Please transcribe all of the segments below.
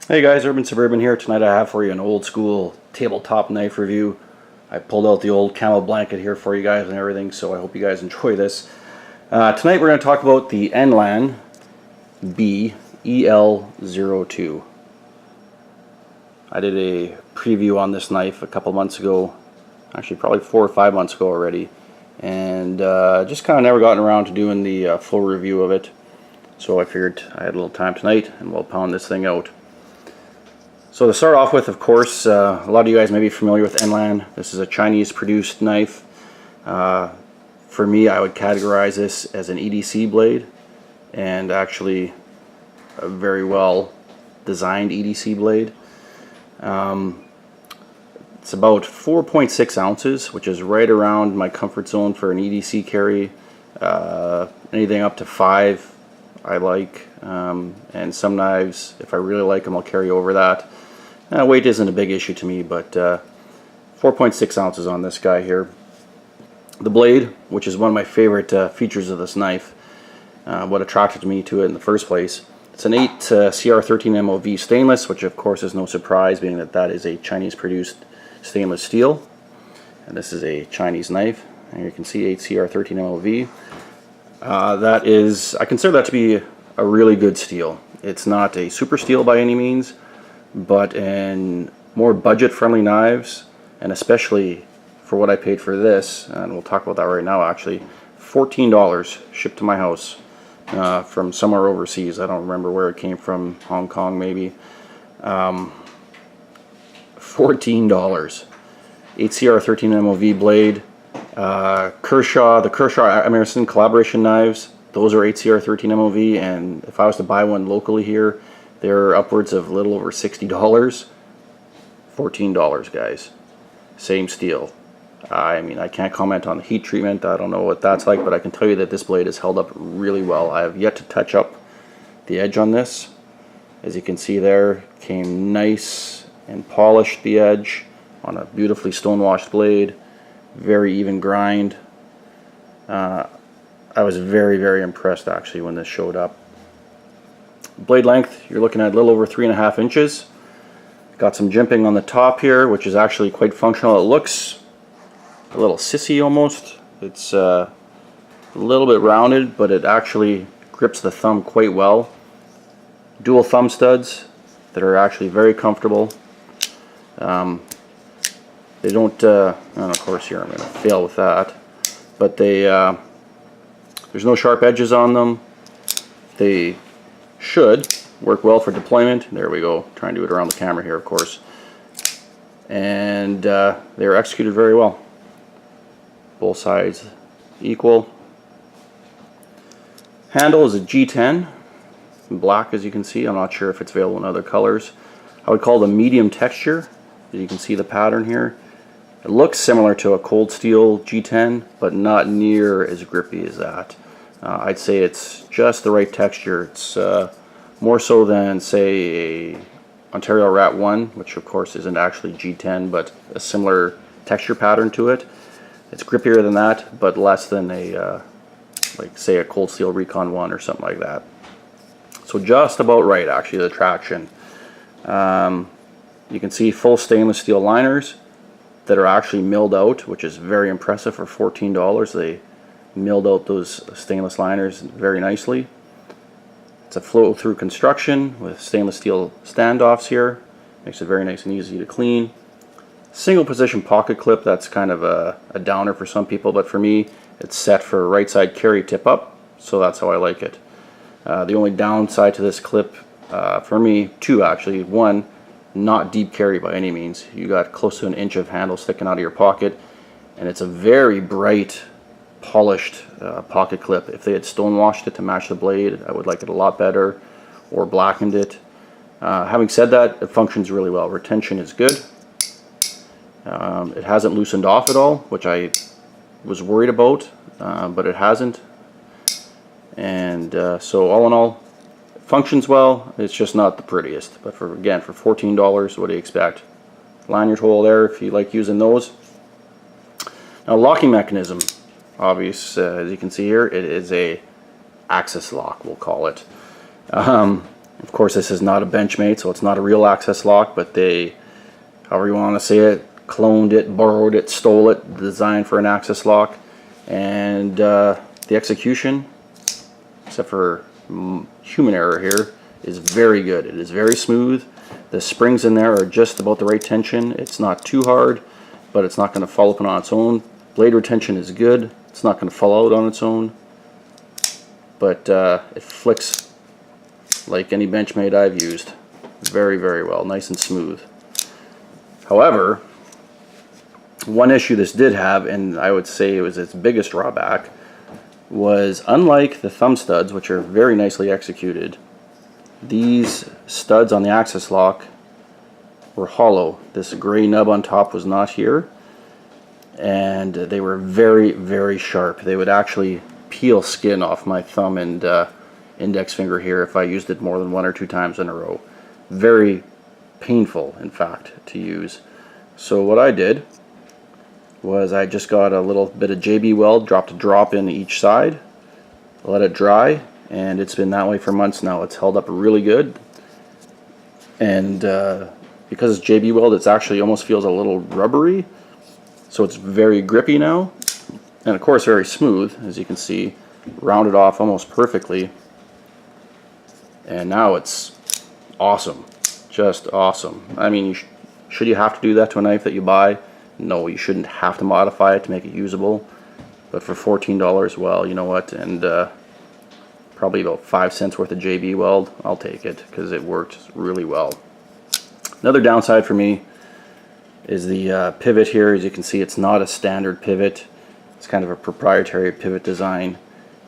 Hey guys, Urban Suburban here. Tonight I have for you an old school tabletop knife review. I pulled out the old camel blanket here for you guys and everything, so I hope you guys enjoy this. Tonight we're going to talk about the Enlan Bee EL-02. I did a preview on this knife a couple months ago, actually probably 4 or 5 months ago already, and just kind of never gotten around to doing the full review of it. So I figured I had a little time tonight and we'll pound this thing out. So to start off with, of course, a lot of you guys may be familiar with Enlan. This is a Chinese produced knife. For me, I would categorize this as an EDC blade, and actually a very well designed EDC blade. It's about 4.6 ounces, which is right around my comfort zone for an EDC carry. Anything up to 5 I like, and some knives, if I really like them, I'll carry over that. Weight isn't a big issue to me, but 4.6 ounces on this guy here. The blade, which is one of my favorite features of this knife, what attracted me to it in the first place. It's an 8 CR13 MOV stainless, which of course is no surprise, being that that is a Chinese produced stainless steel. And this is a Chinese knife, and you can see 8 CR13 MOV. That is, I consider that to be a really good steel. It's not a super steel by any means, but in more budget-friendly knives, and especially for what I paid for this, and we'll talk about that right now actually, $14 shipped to my house from somewhere overseas. I don't remember where it came from, Hong Kong maybe. $14. 8 CR13 MOV blade. The Kershaw Emerson collaboration knives, those are 8 CR13 MOV, and if I was to buy one locally here, they're upwards of a little over $60. $14, guys. Same steel. I mean, I can't comment on the heat treatment. I don't know what that's like, but I can tell you that this blade is held up really well. I have yet to touch up the edge on this. As you can see there, came nice and polished, the edge on a beautifully stone-washed blade. Very even grind. I was very, very impressed actually when this showed up. Blade length, you're looking at a little over 3.5 inches. Got some jimping on the top here, which is actually quite functional. It looks a little sissy almost. It's a little bit rounded, but it actually grips the thumb quite well. Dual thumb studs that are actually very comfortable. They don't, and of course here I'm going to fail with that, but they, there's no sharp edges on them. They should work well for deployment. There we go, trying to do it around the camera here of course. And they're executed very well. Both sides equal. Handle is a G10, black as you can see. I'm not sure if it's available in other colors. I would call it a medium texture. You can see the pattern here. It looks similar to a cold steel G10, but not near as grippy as that. I'd say it's just the right texture. It's more so than, say, a Ontario Rat 1, which of course isn't actually G10, but a similar texture pattern to it. It's grippier than that, but less than a, like say a cold steel Recon 1 or something like that. So just about right actually, the traction. You can see full stainless steel liners that are actually milled out, which is very impressive for $14. They milled out those stainless liners very nicely. It's a flow-through construction with stainless steel standoffs here. Makes it very nice and easy to clean. Single position pocket clip, that's kind of a downer for some people, but for me it's set for right side carry tip up, so that's how I like it. The only downside to this clip, for me, two actually. One, not deep carry by any means. You got close to 1 inch of handle sticking out of your pocket, and it's a very bright, polished pocket clip. If they had stonewashed it to match the blade, I would like it a lot better, or blackened it. Having said that, it functions really well. Retention is good. It hasn't loosened off at all, which I was worried about, but it hasn't. And so all in all, functions well. It's just not the prettiest, but for again, for $14, what do you expect? Lanyard hole there if you like using those. Now, locking mechanism, as you can see here, it is a axis lock, we'll call it. Of course, this is not a Benchmade, so it's not a real access lock, but they, however you want to say it, cloned it, borrowed it, stole it, designed for an access lock. And the execution, except for human error here, is very good. It is very smooth. The springs in there are just about the right tension. It's not too hard, but it's not going to fall open on its own. Blade retention is good. It's not going to fall out on its own, but it flicks like any Benchmade I've used. Very, very well. Nice and smooth. However, one issue this did have, and I would say it was its biggest drawback, was unlike the thumb studs, which are very nicely executed, these studs on the access lock were hollow. This gray nub on top was not here, and they were very, very sharp. They would actually peel skin off my thumb and index finger here if I used it more than 1 or 2 times in a row. Very painful, in fact, to use. So what I did was I just got a little bit of JB Weld, dropped a drop in each side, let it dry, and it's been that way for months now. It's held up really good, and because it's JB Weld, it actually almost feels a little rubbery, so it's very grippy now, and of course very smooth, as you can see, rounded off almost perfectly, and now it's awesome, just awesome. I mean, should you have to do that to a knife that you buy? No, you shouldn't have to modify it to make it usable, but for $14, well, you know what, and probably about 5 cents worth of JB Weld, I'll take it, because it worked really well. Another downside for me is the pivot here. As you can see, it's not a standard pivot. It's kind of a proprietary pivot design,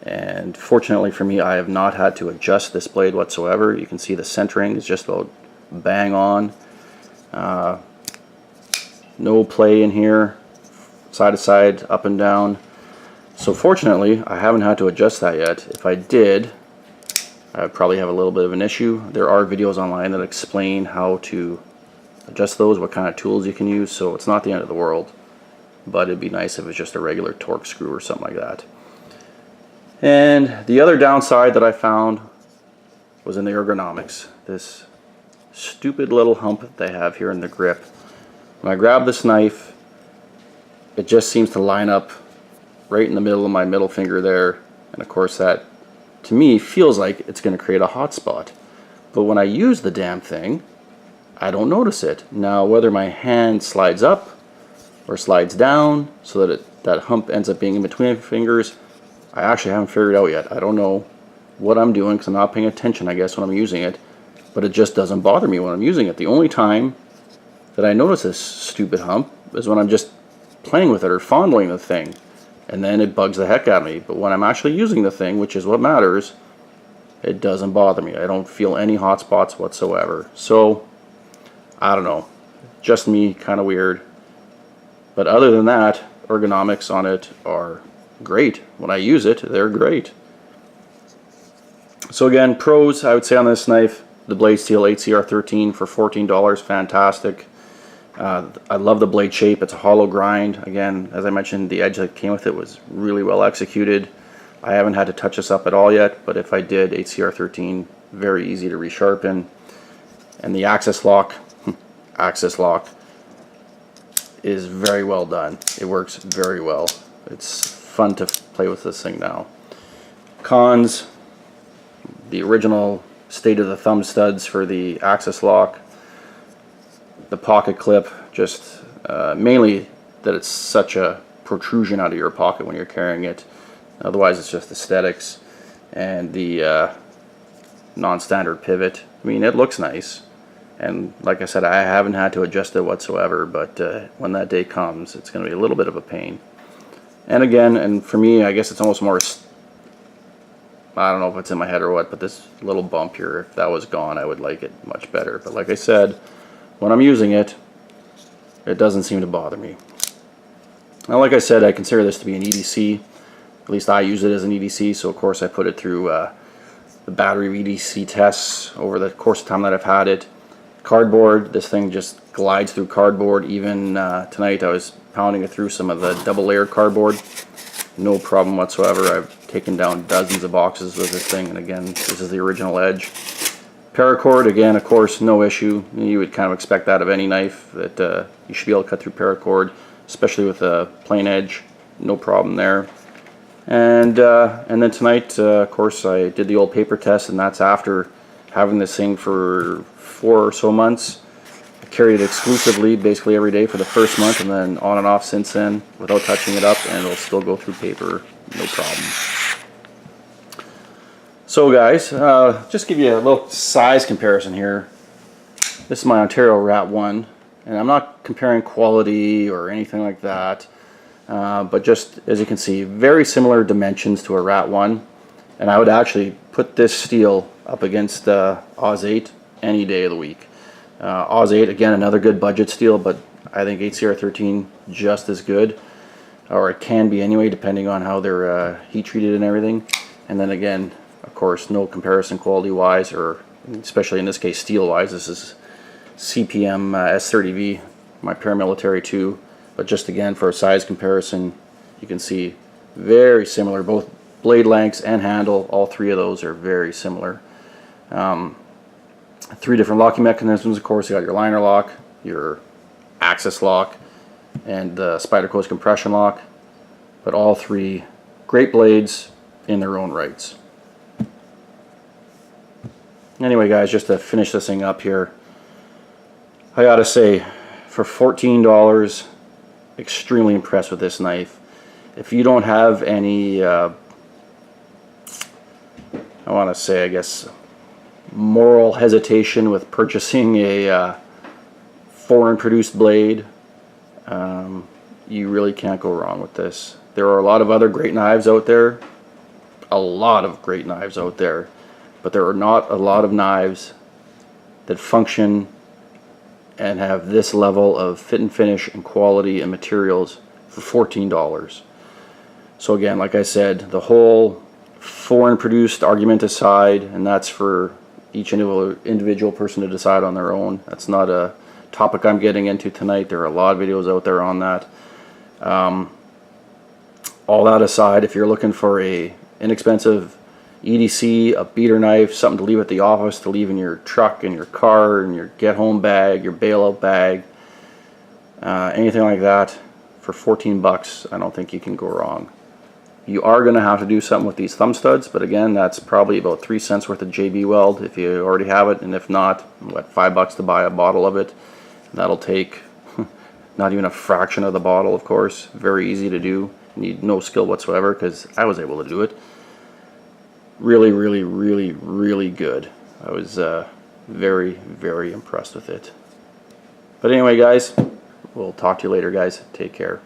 and fortunately for me, I have not had to adjust this blade whatsoever. You can see the centering is just about bang on. No play in here, side to side, up and down. So fortunately, I haven't had to adjust that yet. If I did, I would probably have a little bit of an issue. There are videos online that explain how to adjust those, what kind of tools you can use, so it's not the end of the world. But it'd be nice if it's just a regular Torx screw or something like that. And the other downside that I found was in the ergonomics. This stupid little hump that they have here in the grip. When I grab this knife, it just seems to line up right in the middle of my middle finger there, and of course that to me feels like it's going to create a hot spot. But when I use the damn thing, I don't notice it. Now whether my hand slides up or slides down so that that hump ends up being in between my fingers, I actually haven't figured out yet. I don't know what I'm doing because I'm not paying attention, I guess, when I'm using it, but it just doesn't bother me when I'm using it. The only time that I notice this stupid hump is when I'm just playing with it or fondling the thing, and then it bugs the heck out of me. But when I'm actually using the thing, which is what matters, it doesn't bother me. I don't feel any hot spots whatsoever. So I don't know, just me, kind of weird. But other than that, ergonomics on it are great. When I use it, they're great. So again, pros I would say on this knife: the blade steel 8CR13 for $14, fantastic. I love the blade shape. It's a hollow grind. Again, as I mentioned, the edge that came with it was really well executed. I haven't had to touch this up at all yet, but if I did, 8CR13, very easy to resharpen. And the access lock is very well done. It works very well. It's fun to play with this thing now. Cons: the original state of the thumb studs for the access lock, the pocket clip, just mainly that it's such a protrusion out of your pocket when you're carrying it. Otherwise it's just aesthetics. And the non-standard pivot, I mean, it looks nice, and like I said, I haven't had to adjust it whatsoever, but when that day comes, it's going to be a little bit of a pain. And again, and for me, I guess it's almost more, I don't know if it's in my head or what, but this little bump here, if that was gone, I would like it much better. But like I said, when I'm using it, it doesn't seem to bother me. Now, like I said, I consider this to be an EDC. At least I use it as an EDC, so of course I put it through the battery EDC tests over the course of time that I've had it. Cardboard, this thing just glides through cardboard. Even tonight I was pounding it through some of the double layered cardboard. No problem whatsoever. I've taken down dozens of boxes with this thing, and again, this is the original edge. Paracord, again, of course, no issue. You would kind of expect that of any knife, that you should be able to cut through paracord, especially with a plain edge. No problem there. And then tonight, of course, I did the old paper test, and that's after having this thing for 4 or so months. I carried it exclusively, basically every day for the first month, and then on and off since then, without touching it up, and it'll still go through paper, no problem. So guys, just give you a little size comparison here. This is my Ontario Rat 1, and I'm not comparing quality or anything like that, but just as you can see, very similar dimensions to a Rat 1, and I would actually put this steel up against Oz 8 any day of the week. Oz 8, again, another good budget steel, but I think HCR13 just as good, or it can be anyway, depending on how they're heat treated and everything. And then again, of course, no comparison quality wise, or especially in this case steel wise. This is CPM S30V, my paramilitary 2, but just again for a size comparison, you can see very similar, both blade lengths and handle, all three of those are very similar. 3 different locking mechanisms, of course. You got your liner lock, your axis lock, and the spider coast compression lock, but all 3 great blades in their own rights. Anyway guys, just to finish this thing up here, I gotta say, for $14, extremely impressed with this knife. If you don't have any, I want to say, I guess, moral hesitation with purchasing a foreign produced blade, you really can't go wrong with this. There are a lot of other great knives out there, but there are not a lot of knives that function and have this level of fit and finish and quality and materials for $14. So again, like I said, the whole foreign produced argument aside, and that's for each individual person to decide on their own. That's not a topic I'm getting into tonight. There are a lot of videos out there on that. All that aside, if you're looking for a inexpensive EDC, a beater knife, something to leave at the office, to leave in your truck, in your car, in your get home bag, your bailout bag, anything like that, for 14 bucks, I don't think you can go wrong. You are going to have to do something with these thumb studs, but again, that's probably about 3 cents worth of JB Weld if you already have it, and if not, what, 5 bucks to buy a bottle of it. That'll take not even a fraction of the bottle, of course. Very easy to do. Need no skill whatsoever, because I was able to do it. Really, really, really, really good. I was very, very impressed with it. But anyway, guys, we'll talk to you later, guys. Take care.